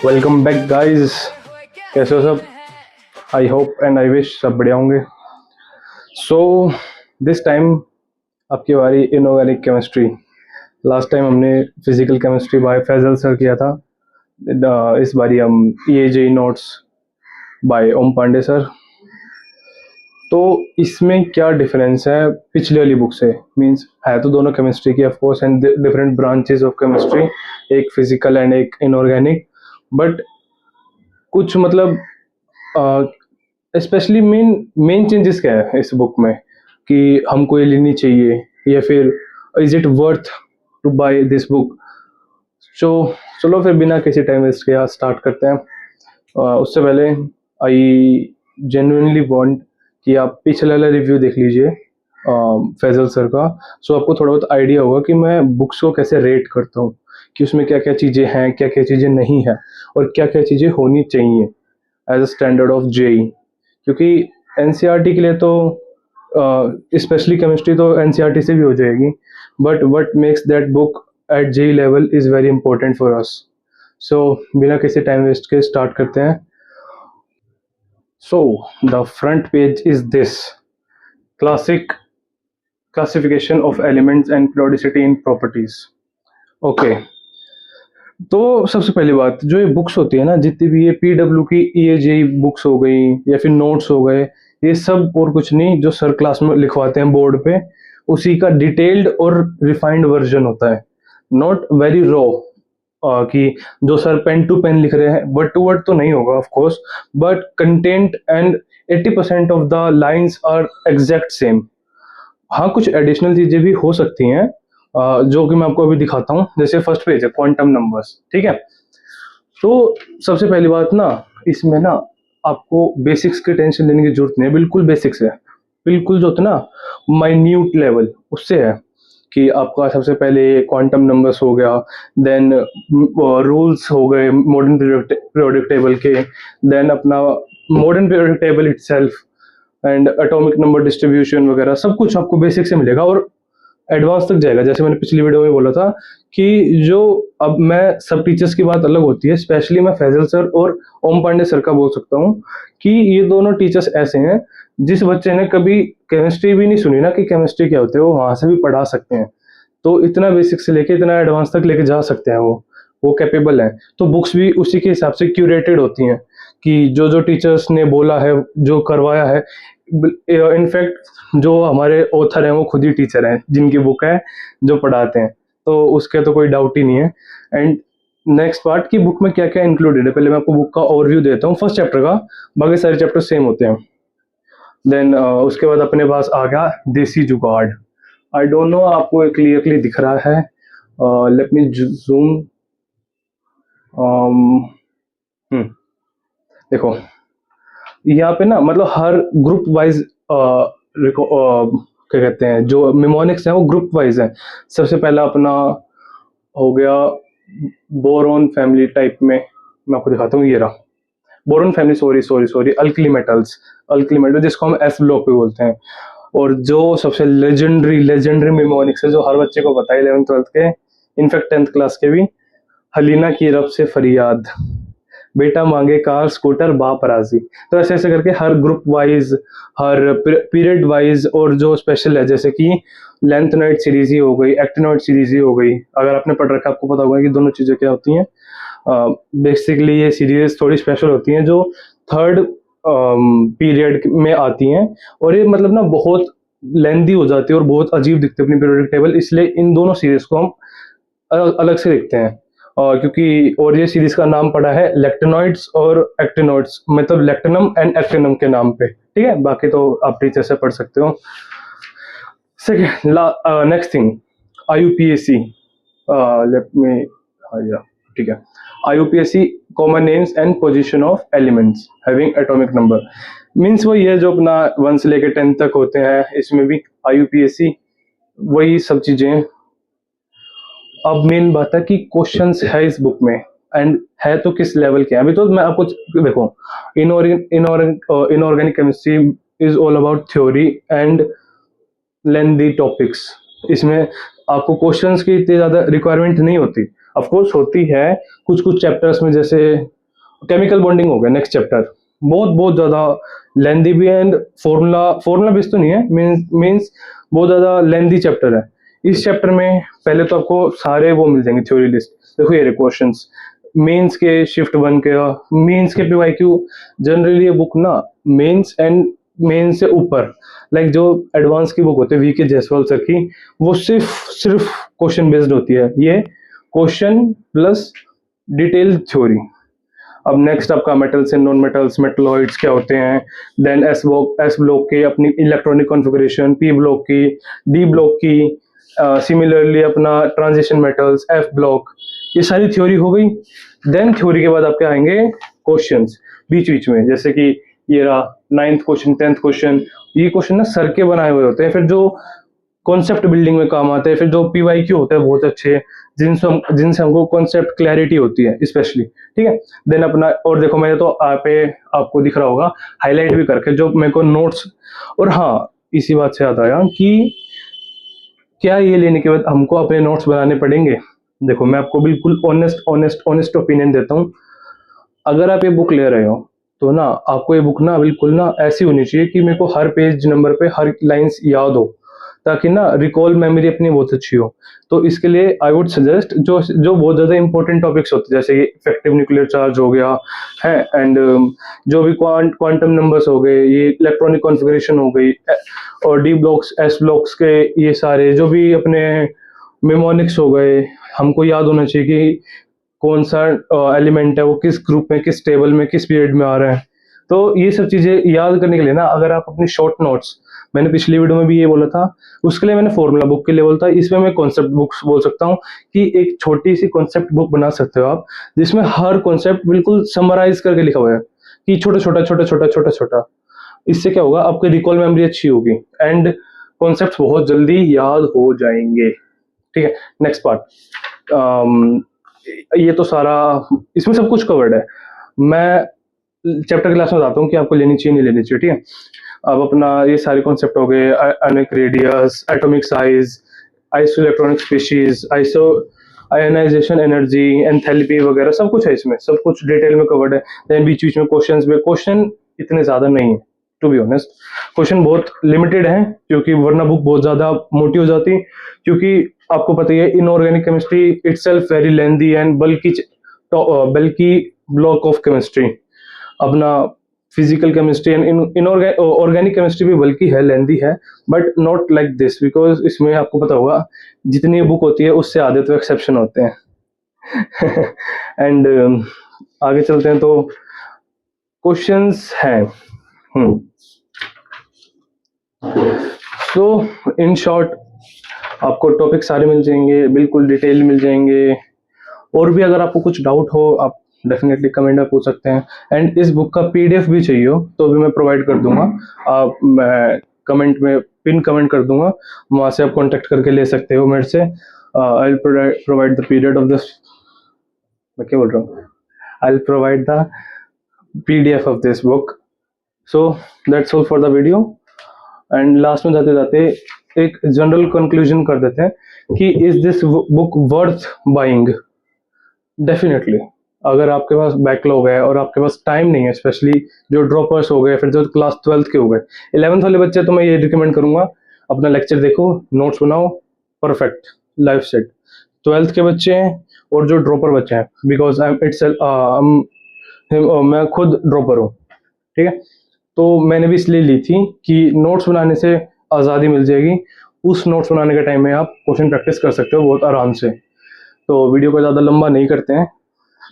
Welcome back guys. कैसे हो सब? I hope and I wish सब बढ़िया होंगे। सो दिस टाइम आपकी बारी इनऑर्गेनिक केमिस्ट्री। लास्ट टाइम हमने physical chemistry by Faisal sir किया था। इस बारी हम EAJ notes by Om Pandey sir. तो इसमें क्या डिफरेंस है पिछले वाली बुक से? मींस है तो दोनों केमिस्ट्री की of course and different branches of chemistry, एक फिजिकल एंड एक इनऑर्गेनिक, बट कुछ मतलब स्पेशली मेन मेन चेंजेस क्या है इस बुक में कि हमको ये लेनी चाहिए या फिर is it worth to buy this book? So चलो फिर बिना किसी टाइम वेस्ट के स्टार्ट करते हैं। उससे पहले आई जेन्युइनली वांट कि आप पिछले वाला रिव्यू देख लीजिए फैजल सर का। सो आपको थोड़ा बहुत आइडिया होगा कि मैं बुक्स को कैसे रेट करता हूँ, कि उसमें क्या क्या चीज़ें हैं, क्या क्या चीज़ें नहीं हैं, और क्या क्या चीज़ें होनी चाहिए as a standard of JEE। क्योंकि NCERT के लिए तो स्पेशली केमिस्ट्री तो NCERT से भी हो जाएगी, but what makes that book at JEE level is very important for us. So बिना किसी टाइम वेस्ट के स्टार्ट करते हैं। So the front page is this classic classification of elements and periodicity in properties. Okay, तो सबसे पहली बात, जो ये बुक्स होती है ना, जितनी भी ये PW की EAJ बुक्स हो गई या फिर नोट्स हो गए, ये सब और कुछ नहीं, जो सर क्लास में लिखवाते हैं बोर्ड पे, उसी का डिटेल्ड और रिफाइंड वर्जन होता है। नॉट वेरी रॉ कि जो सर पेन टू पेन लिख रहे हैं, वर्ड टू वर्ड तो नहीं होगा of course, but content and 80% of the lines are exact same. हाँ, कुछ एडिशनल चीजें भी हो सकती हैं जो कि मैं आपको अभी दिखाता हूँ। जैसे फर्स्ट पेज है क्वांटम नंबर्स, ठीक है। तो सबसे पहली बात ना, इसमें ना आपको बेसिक्स की टेंशन लेने की जरूरत नहीं है, बिल्कुल बेसिक्स है, बिल्कुल जो होता है ना माइन्यूट लेवल, उससे है कि आपका सबसे पहले क्वांटम नंबर्स हो गया, देन रूल्स हो गए मॉडर्न पीरियोडिक टेबल के, देन अपना modern periodic table itself and atomic number distribution वगैरह सब कुछ आपको बेसिक से मिलेगा और एडवांस तक जाएगा। जैसे मैंने पिछली वीडियो में बोला था कि जो अब मैं सब टीचर्स की बात अलग होती है, स्पेशली मैं फैजल सर और ओम पांडे सर का बोल सकता हूँ कि ये दोनों टीचर्स ऐसे हैं, जिस बच्चे ने कभी केमिस्ट्री भी नहीं सुनी ना कि केमिस्ट्री क्या होती है, वो वहां से भी पढ़ा सकते हैं। तो इतना बेसिक से लेके इतना एडवांस तक लेके जा सकते हैं वो कैपेबल हैं। तो बुक्स भी उसी के हिसाब से क्यूरेटेड होती हैं कि जो जो टीचर्स ने बोला है, जो करवाया है। इनफैक्ट जो हमारे ऑथर हैं वो खुद ही टीचर हैं, जिनकी बुक है, जो पढ़ाते हैं, तो उसके तो कोई डाउट ही नहीं है। एंड नेक्स्ट पार्ट की बुक में क्या क्या इंक्लूडेड है, पहले मैं आपको बुक का ओवरव्यू देता हूँ फर्स्ट चैप्टर का, बाकी सारे चैप्टर सेम होते हैं। देन उसके बाद अपने पास आ गया देसी जुगाड़। आई डोंट नो आपको क्लियरली दिख रहा है, लेट मी जूम। देखो यहाँ पे ना, मतलब हर ग्रुप वाइज क्या कहते हैं, जो मिमोनिक्स हैं वो ग्रुप वाइज हैं। सबसे पहला अपना हो गया बोरोन फैमिली टाइप में, मैं आपको दिखाता हूँ, ये रहा boron family, sorry sorry sorry, alkali metals, alkali metal जिसको हम S ब्लॉक पे बोलते हैं। और जो सबसे लेजेंडरी लेजेंडरी मिमोनिक्स है, जो हर बच्चे को पता है 11th 12th के, इनफैक्ट 10th क्लास के भी, हलीना की रब से फरियाद, बेटा मांगे कार स्कूटर बाप राजी। तो ऐसे ऐसे करके हर ग्रुप वाइज, हर पीरियड वाइज, और जो स्पेशल है जैसे कि लेंथनॉइड सीरीज ही हो गई, एक्टिनॉइड सीरीज ही हो गई, अगर आपने पढ़ रखा है आपको पता होगा कि दोनों चीजें क्या होती हैं। बेसिकली ये सीरीज थोड़ी स्पेशल होती हैं, जो थर्ड पीरियड में आती हैं, और ये मतलब ना बहुत लेंदी हो जाती है और बहुत अजीब दिखती है अपनी पीरियोडिक टेबल, इसलिए इन दोनों सीरीज को हम अलग अलग से देखते हैं। और क्योंकि और ये सीरीज का नाम पड़ा है लेक्टिनॉइड्स और एक्टिनॉइड्स, मतलब लेक्टिनम एंड एक्टिनम के नाम पे, ठीक है। बाकी तो आप टीचर से पढ़ सकते हो। Second next thing, IUPAC, let me, हाँ या ठीक है, IUPAC common names and position of elements having atomic number. Means वही है जो अपना 1 से लेकर 10 तक होते हैं, इसमें भी IUPAC वही सब चीजें। अब मेन बात है कि क्वेश्चंस है इस बुक में, एंड है तो किस लेवल के हैं। अभी तो मैं आपको देखो, inorganic chemistry is all about theory and lengthy topics. इसमें आपको क्वेश्चंस की इतनी ज़्यादा रिक्वायरमेंट नहीं होती, ऑफ कोर्स होती है कुछ कुछ चैप्टर्स में, जैसे केमिकल बॉन्डिंग हो गया नेक्स्ट चैप्टर, बहुत बहुत ज़्यादा लेंदी भी है, एंड फॉर्मूला बेस्ड तो नहीं है, मीन्स बहुत ज़्यादा लेंदी चैप्टर है। इस चैप्टर में पहले तो आपको सारे वो मिल जाएंगे थ्योरी लिस्ट। देखो ये क्वेश्चंस मेंस के शिफ्ट 1 के, मेंस के पीवाईक्यू, जनरली ये बुक ना मेंस एंड मेंस से ऊपर, लाइक जो एडवांस की बुक होती है वीके जायसवाल सर की, वो सिर्फ क्वेश्चन बेस्ड होती है। ये क्वेश्चन प्लस डिटेल थ्योरी। अब नेक्स्ट आपका metals and non metals, metalloids क्या होते हैं, देन एस ब्लॉक की अपनी इलेक्ट्रॉनिक कॉन्फ़िगरेशन, पी ब्लॉक की, डी ब्लॉक की, सिमिलरली अपना ट्रांजिशन मेटल्स, एफ ब्लॉक, ये सारी थ्योरी हो गई। देन थ्योरी के बाद आपके आएंगे क्वेश्चंस बीच बीच में, जैसे कि ये रहा 9th क्वेश्चन, 10th क्वेश्चन। ये क्वेश्चन ना सर के बनाए हुए होते हैं, फिर जो कॉन्सेप्ट बिल्डिंग में काम आते हैं, फिर जो पीवाईक्यू होते हैं बहुत अच्छे, जिनसे हमको कॉन्सेप्ट क्लैरिटी होती है स्पेशली, ठीक है। देन अपना, और देखो मैंने तो आपको दिख रहा होगा हाईलाइट भी करके जो मेरे को नोट्स। और हाँ, इसी बात से याद आया कि क्या ये लेने के बाद हमको अपने नोट्स बनाने पड़ेंगे। देखो मैं आपको बिल्कुल ऑनेस्ट ओपिनियन देता हूँ। अगर आप ये बुक ले रहे हो तो ना आपको ये बुक ना बिल्कुल ना ऐसी होनी चाहिए कि मेरे को हर पेज नंबर पे हर लाइंस याद हो, ताकि ना रिकॉल मेमोरी अपनी बहुत अच्छी हो। तो इसके लिए आई वुड सजेस्ट जो जो बहुत ज़्यादा इंपॉर्टेंट टॉपिक्स होते हैं, जैसे कि इफेक्टिव न्यूक्लियर चार्ज हो गया है, एंड जो भी क्वांटम नंबर्स हो गए, ये इलेक्ट्रॉनिक कॉन्फ़िगरेशन हो गई, और डी ब्लॉक्स, एस ब्लॉक्स के, ये सारे जो भी अपने मेमोनिक्स हो गए, हमको याद होना चाहिए कि कौन सा एलिमेंट है वो किस ग्रुप में, किस टेबल में, किस पीरियड में आ रहा है। तो ये सब चीज़ें याद करने के लिए ना, अगर आप अपनी शॉर्ट नोट्स, मैंने पिछली वीडियो में भी ये बोला था, उसके लिए मैंने फॉर्मूला बुक के लिए बोला था, इसमें मैं कॉन्सेप्ट बुक्स बोल सकता हूँ कि एक छोटी सी कॉन्सेप्ट बुक बना सकते हो आप, जिसमें हर कॉन्सेप्ट बिल्कुल समराइज करके लिखा हुआ है कि छोटा छोटा छोटा छोटा छोटा छोटा। इससे क्या होगा, आपकी रिकॉल मेमोरी अच्छी होगी एंड कॉन्सेप्ट बहुत जल्दी याद हो जाएंगे, ठीक है। नेक्स्ट पार्ट, ये तो सारा, इसमें सब कुछ कवर्ड है। मैं चैप्टर क्लास में बताता हूँ कि आपको लेनी चाहिए नहीं लेनी चाहिए, ठीक है। अब अपना ये सारे कॉन्सेप्ट हो गए, ionic radius, atomic size, isoelectronic species, iso ionization energy, enthalpy वगैरह सब कुछ है इसमें, सब कुछ डिटेल में कवर्ड है। देन बीच बीच में क्वेश्चंस में, क्वेश्चन इतने ज़्यादा नहीं है टू बी ऑनेस्ट, क्वेश्चन बहुत लिमिटेड है, क्योंकि वरना बुक बहुत ज़्यादा मोटी हो जाती, क्योंकि आपको पता ही है inorganic chemistry itself very lengthy and बल्कि ब्लॉक ऑफ केमिस्ट्री। अपना physical chemistry and organic chemistry भी बल्कि है, लेंदी है, but not like this, because इसमें आपको पता होगा जितनी बुक होती है उससे आधे तो एक्सेप्शन होते हैं। एंड आगे चलते हैं तो क्वेश्चंस हैं। सो इन शॉर्ट आपको टॉपिक सारे मिल जाएंगे, बिल्कुल डिटेल मिल जाएंगे। और भी अगर आपको कुछ डाउट हो आप डेफिनेटली कमेंट में पूछ सकते हैं, एंड इस बुक का पीडीएफ भी चाहिए हो तो भी मैं प्रोवाइड कर दूंगा। आप मैं कमेंट में पिन कमेंट कर दूंगा, वहाँ से आप कांटेक्ट करके ले सकते हो मेरे से। I will provide the period of this, मैं क्या बोल रहा हूँ, I will provide the PDF of this book. So that's all for the video. And last में जाते जाते एक जनरल कंक्लूजन कर देते हैं कि is this book worth buying. Definitely, अगर आपके पास बैकलॉग है और आपके पास टाइम नहीं है, स्पेशली जो ड्रॉपर्स हो गए, फिर जो क्लास 12th के हो गए, 11th वाले बच्चे, तो मैं ये रिकमेंड करूंगा अपना लेक्चर देखो, नोट्स बनाओ, परफेक्ट, लाइफ सेट। 12th के बच्चे हैं और जो ड्रॉपर बच्चे हैं, बिकॉज मैं खुद ड्रॉपर हूँ, ठीक है। तो मैंने भी इसलिए ली थी कि नोट्स बनाने से आज़ादी मिल जाएगी, उस नोट्स बनाने के टाइम में आप क्वेश्चन प्रैक्टिस कर सकते हो बहुत आराम से। तो वीडियो को ज़्यादा लंबा नहीं करते हैं,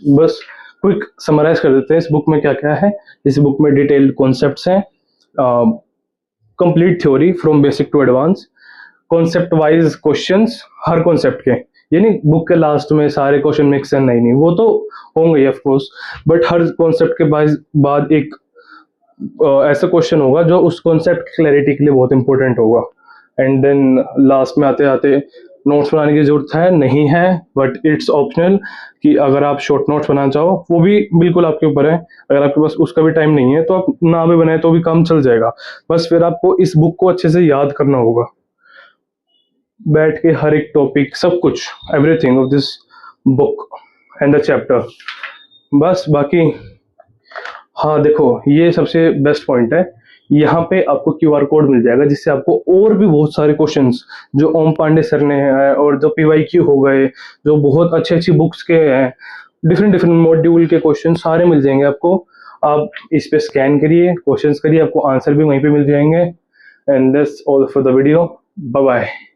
बस क्विक समराइज कर देते हैं इस बुक में क्या क्या है। इस बुक में डिटेल्ड कॉन्सेप्ट्स हैं, complete theory from basic to advance, concept wise questions हर कॉन्सेप्ट के, यानी बुक के लास्ट में सारे क्वेश्चन मिक्स हैं, नहीं वो तो होंगे of course, but her concept के बाद एक ऐसा क्वेश्चन होगा जो उस कॉन्सेप्ट की क्लैरिटी के लिए बहुत इंपॉर्टेंट होगा। एंड देन लास्ट में आते आते नोट्स बनाने की जरूरत है नहीं है, बट इट्स ऑप्शनल, कि अगर आप शॉर्ट नोट्स बनाना चाहो वो भी बिल्कुल आपके ऊपर है। अगर आपके पास उसका भी टाइम नहीं है तो आप ना भी बनाए तो भी काम चल जाएगा, बस फिर आपको इस बुक को अच्छे से याद करना होगा, बैठ के हर एक टॉपिक, सब कुछ, everything of this book and the chapter. बस बाकी हाँ देखो, ये सबसे बेस्ट पॉइंट है, यहाँ पे आपको क्यूआर कोड मिल जाएगा जिससे आपको और भी बहुत सारे क्वेश्चंस जो ओम पांडे सर ने हैं और जो पीवाईक्यू हो गए, जो बहुत अच्छी अच्छी बुक्स के हैं, डिफरेंट डिफरेंट मॉड्यूल के क्वेश्चन सारे मिल जाएंगे आपको। आप इस पे स्कैन करिए, क्वेश्चंस करिए, आपको आंसर भी वहीं पे मिल जाएंगे। And that's all for the video. Bye bye.